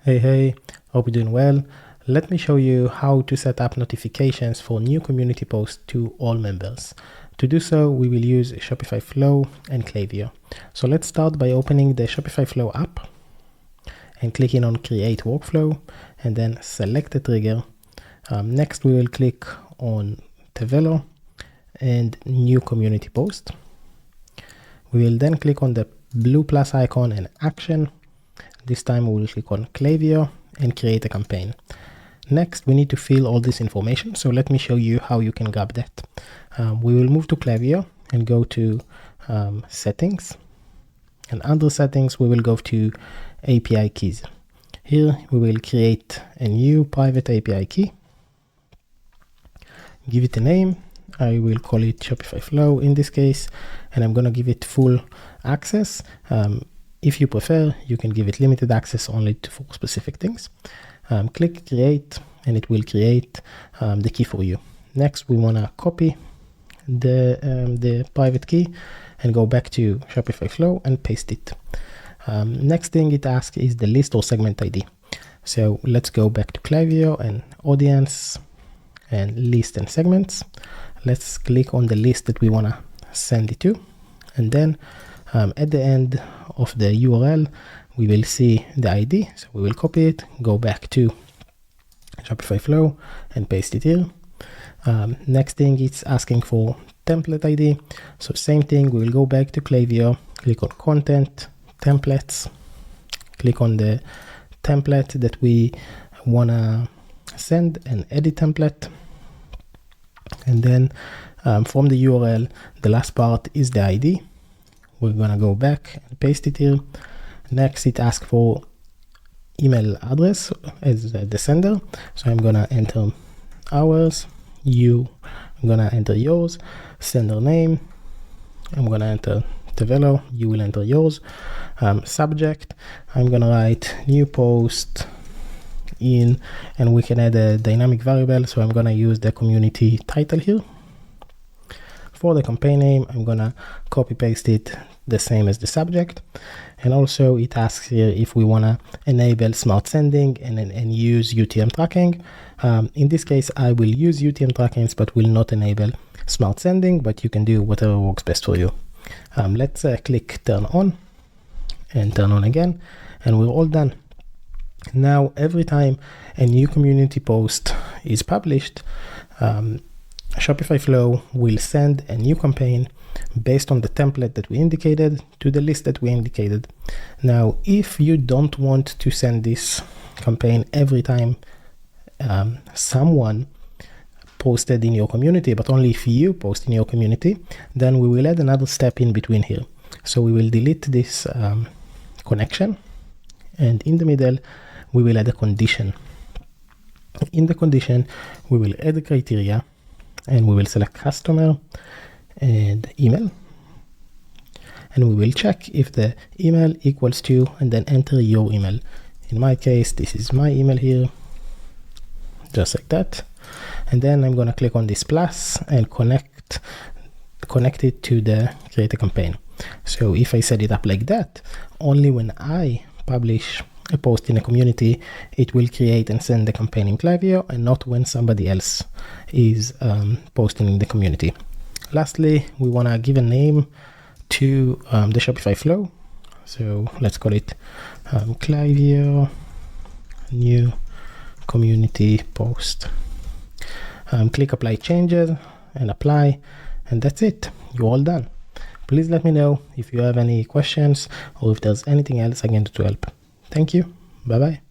Hey, hope you're doing well. Let me show you how to set up notifications for new community posts to all members. To do so, we will use Shopify Flow and Klaviyo. So let's start by opening the Shopify Flow app and clicking on Create Workflow and then select the trigger. Next, we will click on Klaviyo and New Community Post. We will then click on the blue plus icon and Action. This time we will click on Klaviyo and create a campaign. Next, we need to fill all this information. So let me show you how you can grab that. We will move to Klaviyo and go to Settings. And under Settings, we will go to API Keys. Here, we will create a new private API key. Give it a name. I will call it Shopify Flow in this case, and I'm going to give it full access. If you prefer, you can give it limited access only for specific things. Click Create, and it will create the key for you. Next, we want to copy the private key and go back to Shopify Flow and paste it. Next thing it asks is the list or segment ID. So let's go back to Klaviyo and Audience and List and Segments. Let's click on the list that we want to send it to. And then at the end of the URL, we will see the ID. So we will copy it, go back to Shopify Flow and paste it here. Next thing, it's asking for template ID. So same thing, we will go back to Klaviyo, click on Content, Templates, click on the template that we want to send and edit template. And then from the URL, the last part is the ID. We're going to go back and paste it here. Next, it asks for email address as the sender. So I'm going to enter ours. I'm going to enter yours. Sender name. I'm going to enter Klaviyo. You will enter yours. Subject. I'm going to write new post in, and we can add a dynamic variable. So I'm going to use the community title here. For the campaign name, I'm going to copy paste it the same as the subject. And also it asks here if we want to enable smart sending and use UTM tracking. In this case, I will use UTM trackings, but will not enable smart sending, but you can do whatever works best for you. Let's click turn on and turn on again, and we're all done. Now, every time a new community post is published, Shopify Flow will send a new campaign based on the template that we indicated to the list that we indicated. Now, if you don't want to send this campaign every time someone posted in your community, but only if you post in your community, then we will add another step in between here. So we will delete this connection, and in the middle, we will add a condition. In the condition, we will add the criteria, and we will select customer and email. And we will check if the email equals to, and then enter your email. In my case, this is my email here, just like that. And then I'm going to click on this plus and connect it to the create a campaign. So if I set it up like that, only when I publish a post in a community, it will create and send the campaign in Klaviyo, and not when somebody else is posting in the community. Lastly, we want to give a name to the Shopify Flow. So let's call it Klaviyo new community post. Click apply changes and apply, and that's it. You're all done. Please let me know if you have any questions or if there's anything else I can do to help. Thank you. Bye-bye.